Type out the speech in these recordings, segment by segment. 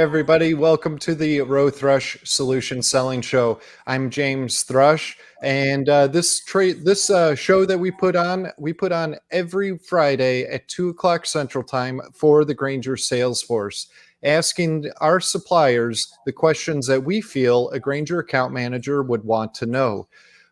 everybody. Welcome to the Rowe-Thrush Solution Selling Show. I'm James Thrush, and this show that we put on every Friday at 2 o'clock Central Time for the Grainger sales force, asking our suppliers the questions that we feel a Grainger account manager would want to know.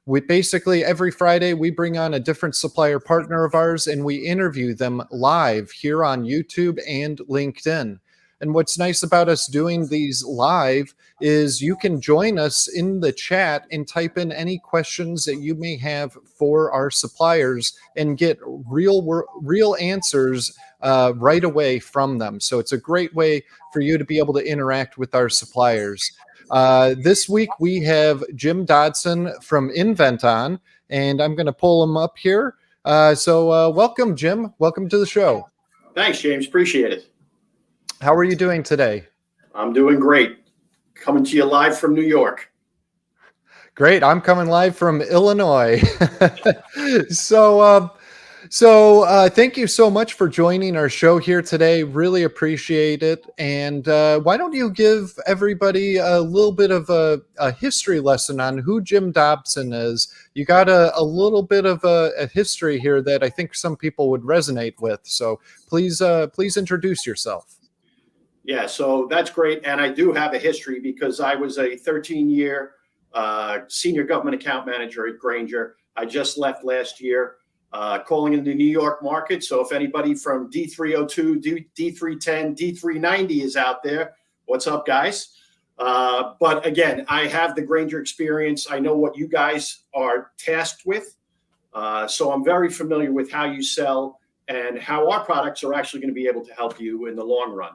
We basically every Friday we bring on a different supplier partner of ours and we interview them live here on YouTube and LinkedIn. And what's nice about us doing these live is you can join us in the chat and type in any questions that you may have for our suppliers and get real answers right away from them. So it's a great way for you to be able to interact with our suppliers. This week we have Jim Dodson from nVent on, and I'm going to pull him up here. So welcome, Jim. Welcome to the show. Thanks, James. Appreciate it. How are you doing today? I'm doing great. Coming to you live from New York. Great. I'm coming live from Illinois. Thank you so much for joining our show here today. Really appreciate it. And why don't you give everybody a little bit of a history lesson on who Jim Dodson is? You got a little bit of a history here that I think some people would resonate with. So please introduce yourself. Yeah, so that's great. And I do have a history because I was a 13-year senior government account manager at Grainger. I just left last year. Calling in the New York market. So if anybody from D302, D310, D390 is out there, what's up, guys? But again, I have the Grainger experience. I know what you guys are tasked with. So I'm very familiar with how you sell and how our products are actually going to be able to help you in the long run.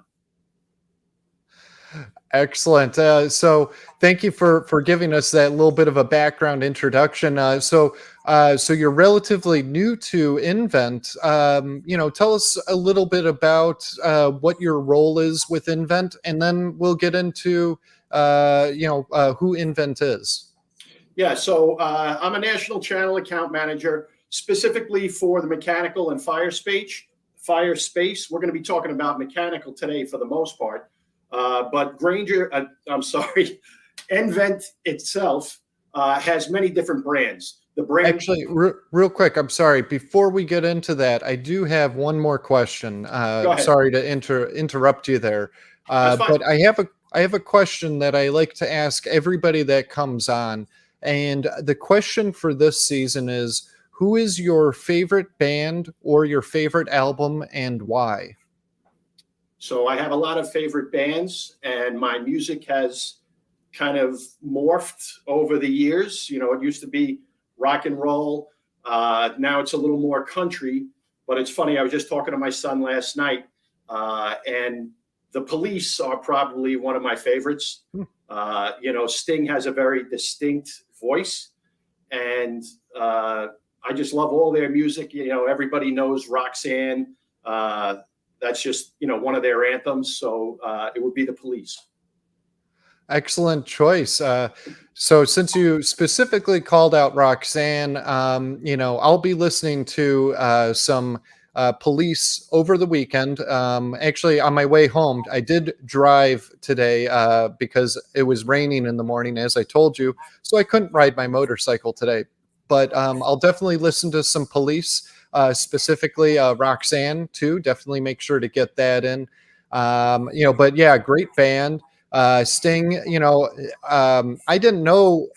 Excellent. So thank you for giving us that little bit of a background introduction. So you're relatively new to nVent. Tell us a little bit about what your role is with nVent, and then we'll get into who nVent is. Yeah. So I'm a national channel account manager specifically for the mechanical and fire space. We're going to be talking about mechanical today for the most part. But Grainger, nVent itself has many different brands. The brand actually, real quick, I'm sorry. Before we get into that, I do have one more question. Sorry to interrupt you there, but I have a question that I like to ask everybody that comes on, and the question for this season is: who is your favorite band or your favorite album, and why? So I have a lot of favorite bands, and my music has kind of morphed over the years. You know, it used to be rock and roll. Now it's a little more country, but it's funny. I was just talking to my son last night, and the Police are probably one of my favorites. Sting has a very distinct voice, and I just love all their music. You know, everybody knows Roxanne. That's just, one of their anthems. So it would be the Police. Excellent choice. So since you specifically called out Roxanne, I'll be listening to some Police over the weekend. Actually, on my way home, I did drive today because it was raining in the morning, as I told you. So I couldn't ride my motorcycle today. But I'll definitely listen to some Police. Specifically Roxanne too. Definitely make sure to get that in. But yeah, great band. Sting, I didn't know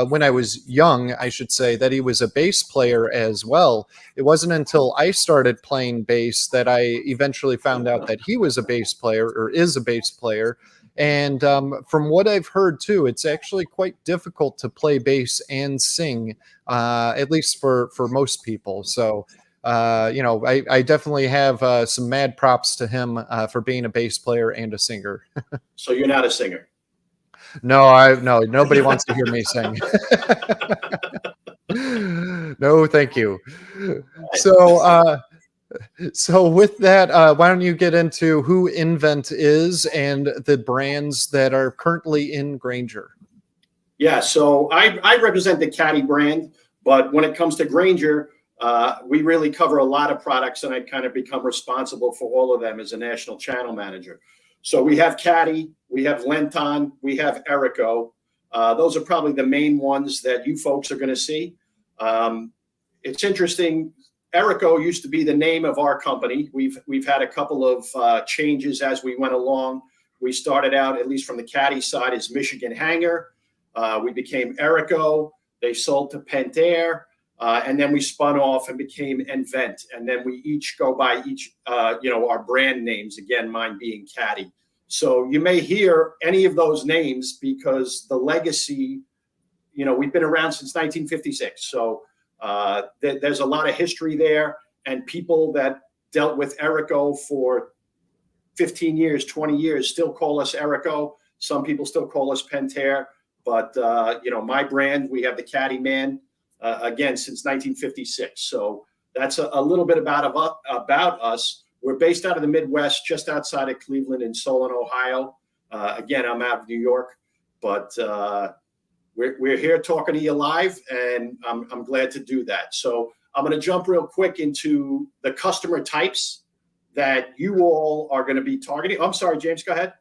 when I was young, I should say, that he was a bass player as well. It wasn't until I started playing bass that I eventually found out that he was a bass player or is a bass player. And from what I've heard too, it's actually quite difficult to play bass and sing, at least for most people. So I definitely have some mad props to him for being a bass player and a singer. So you're not a singer? No, nobody wants to hear me sing. No, thank you. So with that, why don't you get into who nVent is and the brands that are currently in Grainger? Yeah, so I represent the Caddy brand, but when it comes to Grainger, we really cover a lot of products, and I kind of become responsible for all of them as a national channel manager. So we have Caddy, we have Lenton, we have Erico. Those are probably the main ones that you folks are going to see. It's interesting. Erico used to be the name of our company. We've had a couple of changes as we went along. We started out, at least from the Caddy side, as Michigan Hanger. We became Erico. They sold to Pentair. And then we spun off and became nVent. And then we each go by our brand names, again, mine being Caddy. So you may hear any of those names because the legacy, we've been around since 1956. So there's a lot of history there. And people that dealt with Erico for 15 years, 20 years still call us Erico. Some people still call us Pentair. But, my brand, we have the Caddy Man. Again, since 1956. So that's a little bit about us. We're based out of the Midwest, just outside of Cleveland in Solon, Ohio. Again, I'm out of New York, but we're here talking to you live, and I'm glad to do that. So I'm going to jump real quick into the customer types that you all are going to be targeting. I'm sorry, James, go ahead.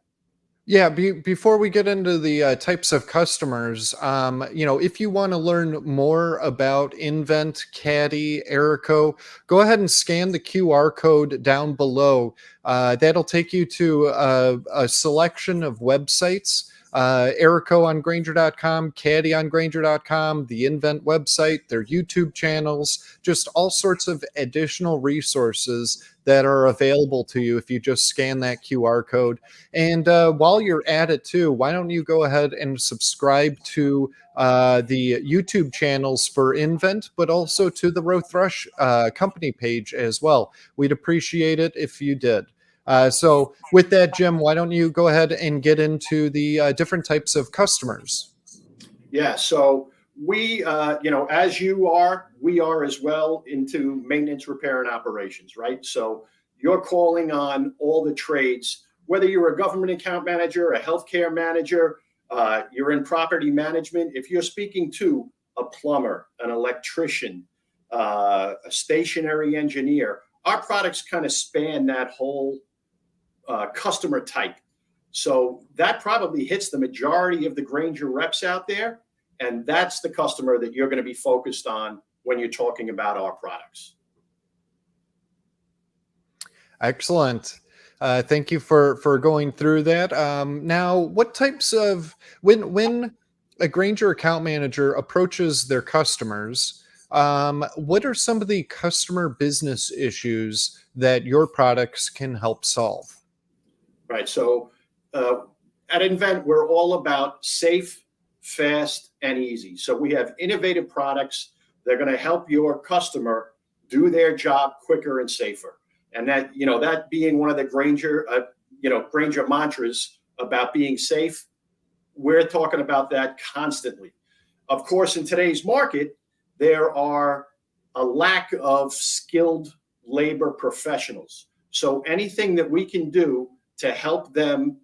Yeah, before we get into the types of customers, if you want to learn more about nVent, Caddy, Erico, go ahead and scan the QR code down below. That'll take you to a selection of websites. Erico on Grainger.com, Caddy on Grainger.com, the nVent website, their YouTube channels, just all sorts of additional resources that are available to you if you just scan that QR code. And while you're at it too, why don't you go ahead and subscribe to the YouTube channels for nVent, but also to the Rowe-Thrush company page as well. We'd appreciate it if you did. So with that, Jim, why don't you go ahead and get into the different types of customers? Yeah, so we, as you are, we are as well into maintenance, repair, and operations, right? So you're calling on all the trades, whether you're a government account manager, a healthcare manager, you're in property management. If you're speaking to a plumber, an electrician, a stationary engineer, our products kind of span that whole customer type. So that probably hits the majority of the Grainger reps out there. And that's the customer that you're going to be focused on when you're talking about our products. Excellent. Thank you for going through that. Now, what types of, when a Grainger account manager approaches their customers, what are some of the customer business issues that your products can help solve? Right. So at nVent, we're all about safe, fast, and easy. So we have innovative products that are going to help your customer do their job quicker and safer. And that, that being one of the Grainger mantras about being safe, we're talking about that constantly. Of course, in today's market, there are a lack of skilled labor professionals. So anything that we can do to help them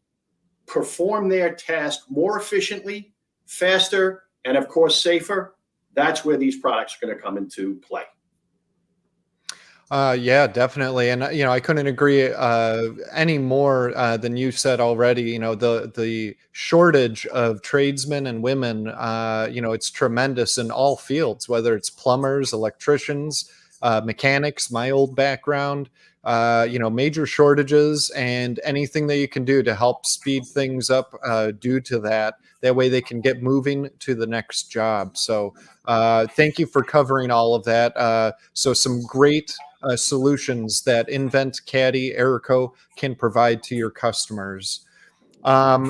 perform their task more efficiently, faster, and of course, safer, that's where these products are going to come into play. Yeah, definitely. And, I couldn't agree any more than you said already. The shortage of tradesmen and women, it's tremendous in all fields, whether it's plumbers, electricians, mechanics, my old background, major shortages, and anything that you can do to help speed things up due to that. That way they can get moving to the next job. So thank you for covering all of that. So some great solutions that nVent, Caddy, Erico can provide to your customers.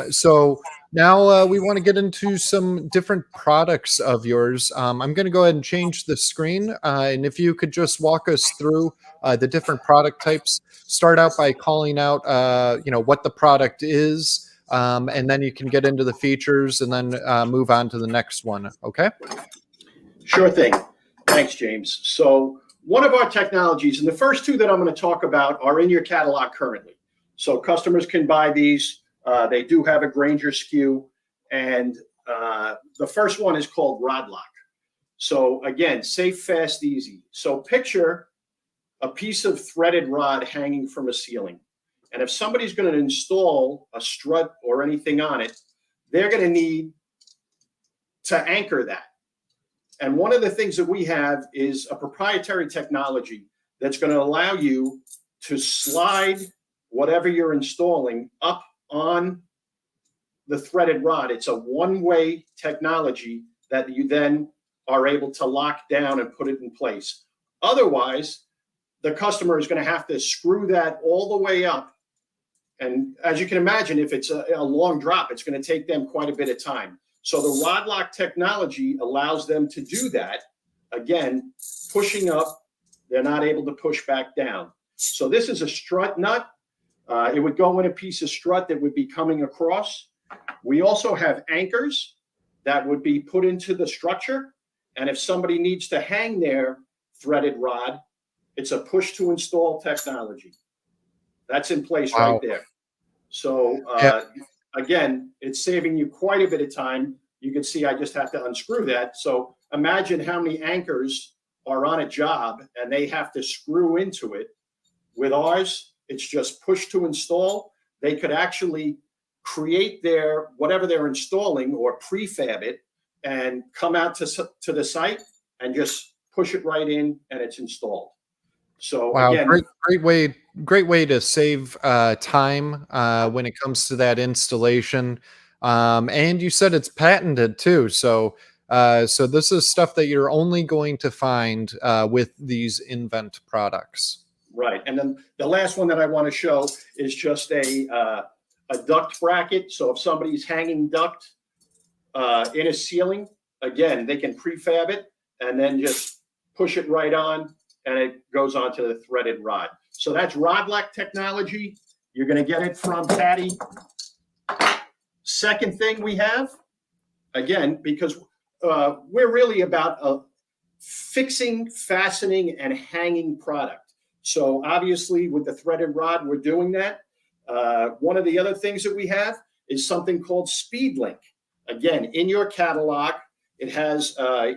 So now we want to get into some different products of yours. I'm going to go ahead and change the screen. And if you could just walk us through the different product types, start out by calling out, what the product is, and then you can get into the features and then move on to the next one. Okay? Sure thing. Thanks, James. So one of our technologies, and the first two that I'm going to talk about are in your catalog currently. So customers can buy these. They do have a Grainger SKU, and the first one is called Rod Lock. So again, safe, fast, easy. So picture a piece of threaded rod hanging from a ceiling. And if somebody's going to install a strut or anything on it, they're going to need to anchor that. And one of the things that we have is a proprietary technology that's going to allow you to slide whatever you're installing up on the threaded rod. It's a one-way technology that you then are able to lock down and put it in place. Otherwise, the customer is going to have to screw that all the way up. And as you can imagine, if it's a long drop, it's going to take them quite a bit of time. So the rod lock technology allows them to do that. Again, pushing up, they're not able to push back down. So this is a strut nut. It would go in a piece of strut that would be coming across. We also have anchors that would be put into the structure. And if somebody needs to hang their threaded rod, it's a push to install technology. That's in place right there. So again, it's saving you quite a bit of time. You can see I just have to unscrew that. So imagine how many anchors are on a job and they have to screw into it. With ours, it's just push to install. They could actually create their whatever they're installing or prefab it and come out to the site and just push it right in and it's installed. So wow, again, great way to save time when it comes to that installation. And you said it's patented too, so so this is stuff that you're only going to find with these nVent products. Right, and then the last one that I want to show is just a duct bracket. So if somebody's hanging duct in a ceiling, again, they can prefab it and then just push it right on, and it goes onto the threaded rod. So that's rod lock technology. You're going to get it from Caddy. Second thing we have, again, because we're really about fixing, fastening, and hanging product. So obviously with the threaded rod, we're doing that. One of the other things that we have is something called SpeedLink. Again, in your catalog, it has a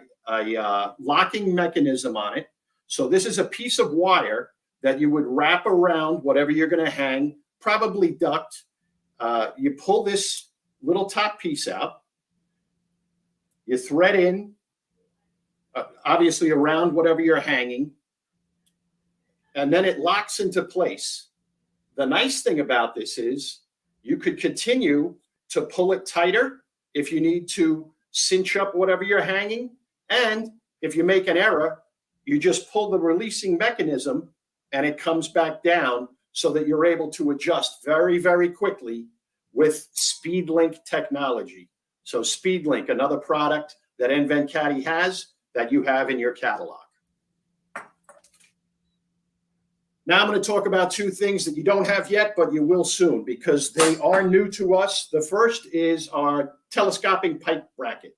locking mechanism on it. So this is a piece of wire that you would wrap around whatever you're going to hang, probably duct. You pull this little top piece out. You thread in, obviously around whatever you're hanging, and then it locks into place. The nice thing about this is you could continue to pull it tighter if you need to cinch up whatever you're hanging. And if you make an error, you just pull the releasing mechanism and it comes back down so that you're able to adjust very, very quickly with SpeedLink technology. So SpeedLink, another product that nVent Caddy has that you have in your catalog. Now I'm going to talk about two things that you don't have yet, but you will soon because they are new to us. The first is our telescoping pipe bracket.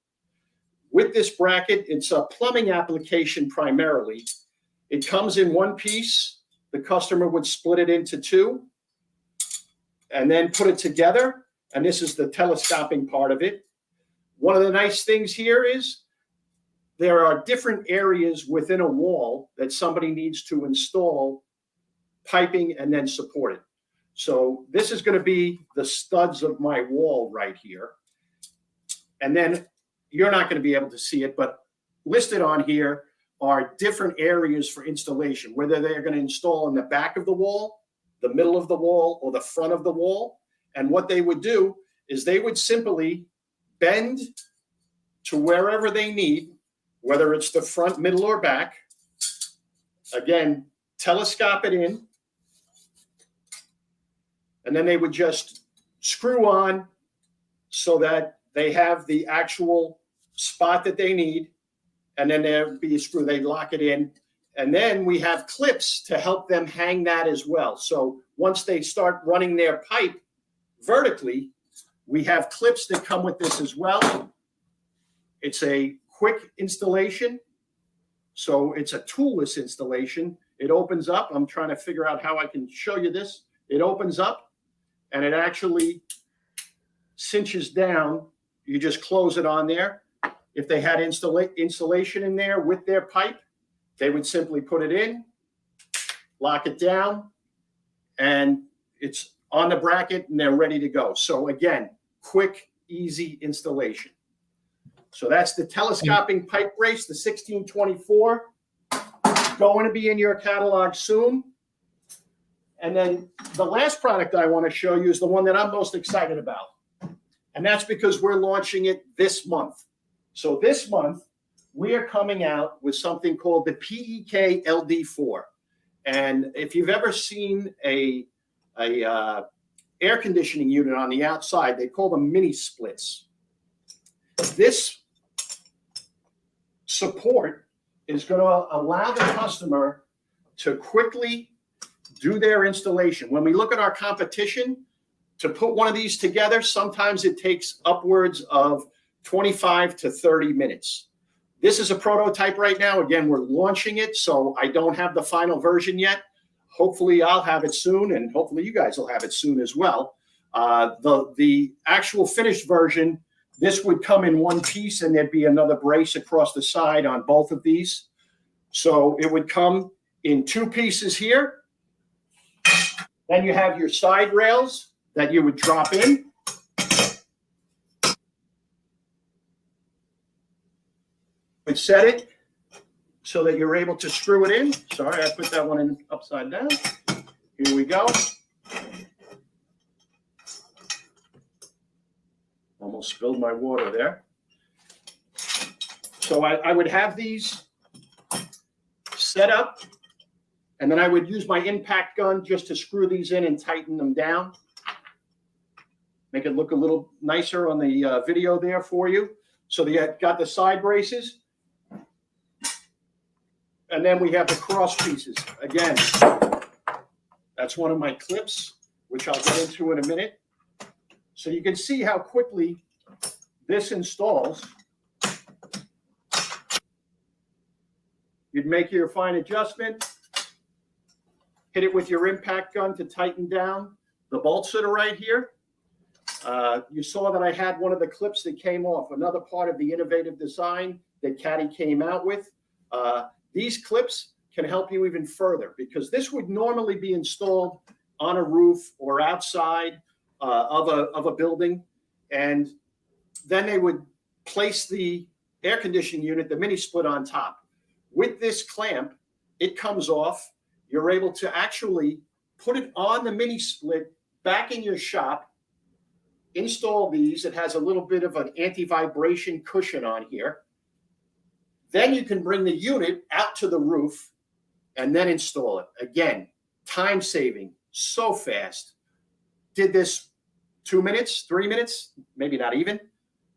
With this bracket, it's a plumbing application primarily. It comes in one piece. The customer would split it into two and then put it together. And this is the telescoping part of it. One of the nice things here is there are different areas within a wall that somebody needs to install piping and then support it. So this is going to be the studs of my wall right here. And then you're not going to be able to see it, but listed on here are different areas for installation, whether they're going to install in the back of the wall, the middle of the wall, or the front of the wall. And what they would do is they would simply bend to wherever they need, whether it's the front, middle, or back. Again, telescope it in. And then they would just screw on so that they have the actual spot that they need. And then there'd be a screw, they lock it in. And then we have clips to help them hang that as well. So once they start running their pipe vertically, we have clips that come with this as well. It's a quick installation. So it's a toolless installation. It opens up. I'm trying to figure out how I can show you this. It opens up and it actually cinches down. You just close it on there. If they had insulation in there with their pipe, they would simply put it in, lock it down, and it's on the bracket and they're ready to go. So again, quick, easy installation. So that's the telescoping pipe brace, the 1624, going to be in your catalog soon. And then the last product I want to show you is the one that I'm most excited about. And that's because we're launching it this month. So this month, we are coming out with something called the PEK LD4. And if you've ever seen a air conditioning unit on the outside, they call them mini splits. This support is going to allow the customer to quickly do their installation. When we look at our competition, to put one of these together, sometimes it takes upwards of 25 to 30 minutes. This is a prototype right now. Again, we're launching it, so I don't have the final version yet. Hopefully I'll have it soon, and hopefully you guys will have it soon as well. The actual finished version, this would come in one piece, and there'd be another brace across the side on both of these. So it would come in two pieces here. Then you have your side rails that you would drop in. And set it so that you're able to screw it in. Sorry, I put that one in upside down. Here we go. Almost spilled my water there. So I would have these set up, and then I would use my impact gun just to screw these in and tighten them down. Make it look a little nicer on the video there for you. So you got the side braces. And then we have the cross pieces. Again, that's one of my clips, which I'll get into in a minute. So you can see how quickly this installs. You'd make your fine adjustment, hit it with your impact gun to tighten down the bolts that are right here. You saw that I had one of the clips that came off, another part of the innovative design that Caddy came out with. These clips can help you even further, because this would normally be installed on a roof or outside of a building. And then they would place the air conditioning unit, the mini split, on top. With this clamp, it comes off. You're able to actually put it on the mini split back in your shop, install these. It has a little bit of an anti-vibration cushion on here. Then you can bring the unit out to the roof and then install it. Again, time saving, so fast. Did this 2 minutes, 3 minutes, maybe not even,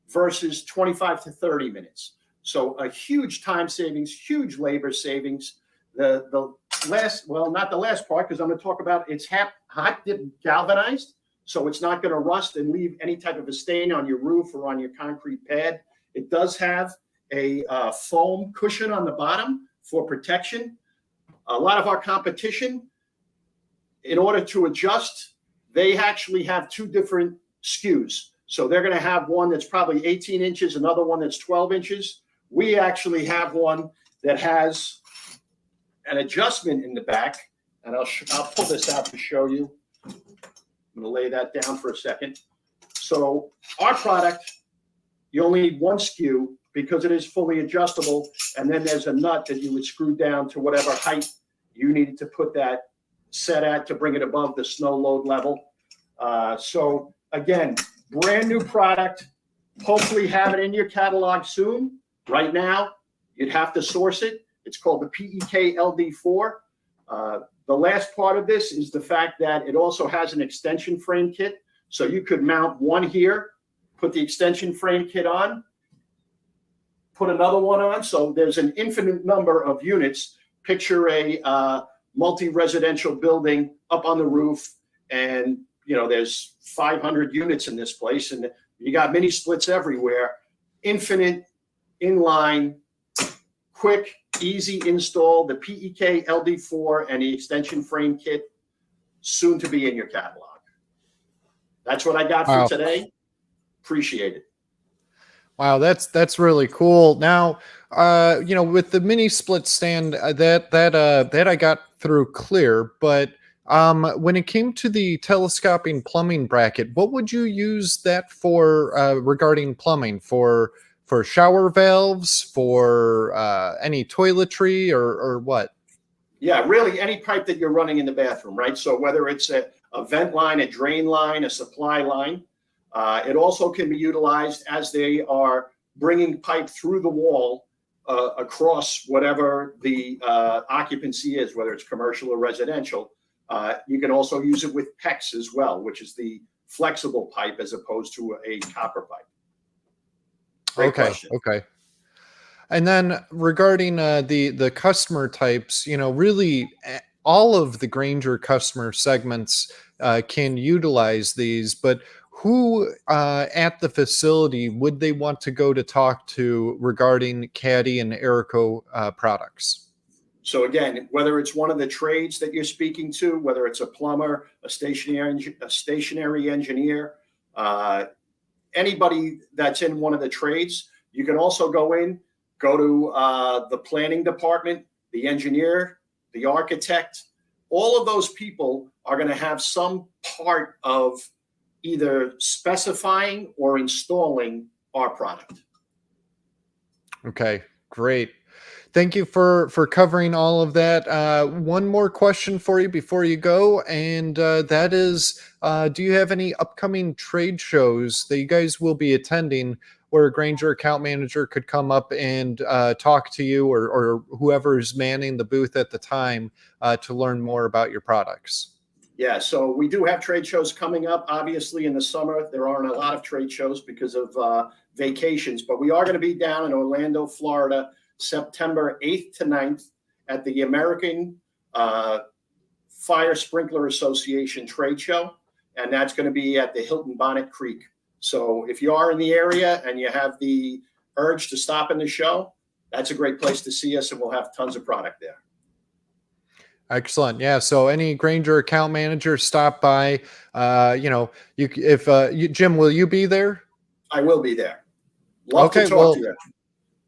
versus 25 to 30 minutes. So a huge time savings, huge labor savings. The last, well, not the last part, because I'm going to talk about it's hot dip galvanized, so it's not going to rust and leave any type of a stain on your roof or on your concrete pad. It does have a foam cushion on the bottom for protection. A lot of our competition, in order to adjust, they actually have two different SKUs. So they're going to have one that's probably 18 inches, another one that's 12 inches. We actually have one that has an adjustment in the back, and I'll pull this out to show you. I'm going to lay that down for a second. So our product, you only need one SKU because it is fully adjustable, and then there's a nut that you would screw down to whatever height you needed to put that set at to bring it above the snow load level. So again, brand new product. Hopefully have it in your catalog soon. Right now, you'd have to source it. It's called the PEK LD4. The last part of this is the fact that it also has an extension frame kit. So you could mount one here, put the extension frame kit on, put another one on. So there's an infinite number of units. Picture a multi-residential building up on the roof, and there's 500 units in this place, and you got mini splits everywhere. Infinite, inline, quick, easy install. The PEK LD4 and the extension frame kit, soon to be in your catalog. That's what I got for today. Appreciate it. Wow, that's really cool. Now, with the mini split stand, that I got through clear, but When it came to the telescoping plumbing bracket, what would you use that for regarding plumbing? For shower valves, for any toiletry, or what? Yeah, really any pipe that you're running in the bathroom, right? So whether it's a vent line, a drain line, a supply line, it also can be utilized as they are bringing pipe through the wall across whatever the occupancy is, whether it's commercial or residential. You can also use it with PEX as well, which is the flexible pipe as opposed to a copper pipe. Great question. Okay. And then regarding the customer types, really all of the Grainger customer segments can utilize these, but who at the facility would they want to go to talk to regarding Caddy and Erico products? So again, whether it's one of the trades that you're speaking to, whether it's a plumber, a stationary engineer, anybody that's in one of the trades, you can also go to the planning department, the engineer, the architect. All of those people are going to have some part of either specifying or installing our product. Okay, great. Thank you for covering all of that. One more question for you before you go, and that is, do you have any upcoming trade shows that you guys will be attending where a Grainger account manager could come up and talk to you or whoever is manning the booth at the time to learn more about your products? Yeah, so we do have trade shows coming up. Obviously, in the summer, there aren't a lot of trade shows because of vacations, but we are going to be down in Orlando, Florida, September 8th to 9th at the American Fire Sprinkler Association trade show, and that's going to be at the Hilton Bonnet Creek. So if you are in the area and you have the urge to stop in the show, that's a great place to see us, and we'll have tons of product there. Excellent. Yeah. So any Grainger account manager stop by, Jim, will you be there? I will be there. Love to talk to you.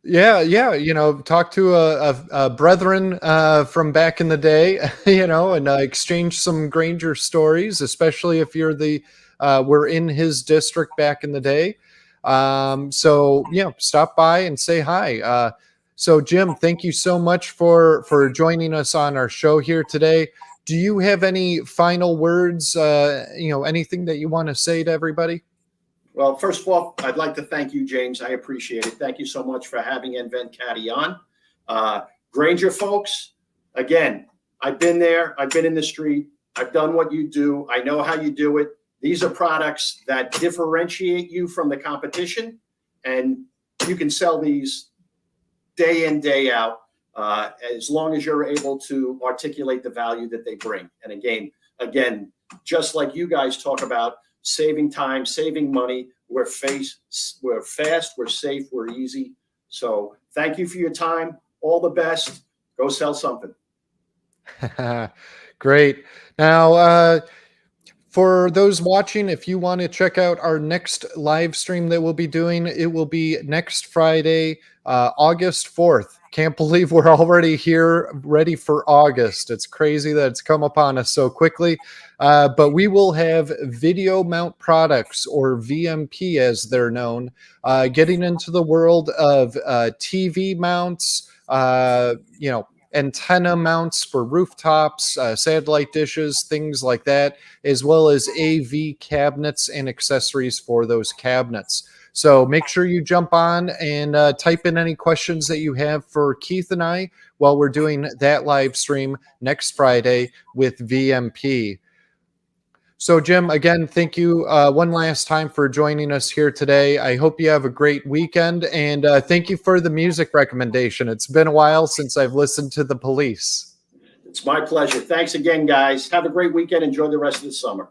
Yeah. Talk to a brethren from back in the day, and exchange some Grainger stories, especially if you're we're in his district back in the day. Stop by and say hi. So Jim, thank you so much for joining us on our show here today. Do you have any final words, anything that you want to say to everybody? Well, first of all, I'd like to thank you, James. I appreciate it. Thank you so much for having nVent Caddy on. Grainger folks, again, I've been there. I've been in the street. I've done what you do. I know how you do it. These are products that differentiate you from the competition, and you can sell these day in, day out, as long as you're able to articulate the value that they bring. And again, just like you guys talk about saving time, saving money, we're fast, we're safe, we're easy. So thank you for your time. All the best. Go sell something. Great. Now, for those watching, if you want to check out our next live stream that we'll be doing, it will be next Friday, August 4th. Can't believe we're already here, ready for August. It's crazy that it's come upon us so quickly. But we will have Video Mount Products, or VMP as they're known, getting into the world of TV mounts, antenna mounts for rooftops, satellite dishes, things like that, as well as AV cabinets and accessories for those cabinets. So make sure you jump on and type in any questions that you have for Keith and I while we're doing that live stream next Friday with VMP. So, Jim, again, thank you one last time for joining us here today. I hope you have a great weekend, and thank you for the music recommendation. It's been a while since I've listened to The Police. It's my pleasure. Thanks again, guys. Have a great weekend. Enjoy the rest of the summer.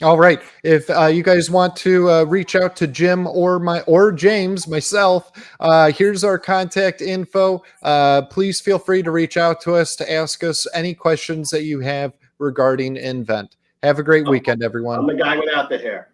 All right. If you guys want to reach out to Jim or James, myself, here's our contact info. Please feel free to reach out to us to ask us any questions that you have regarding nVent. Have a great weekend, everyone. I'm the guy without the hair.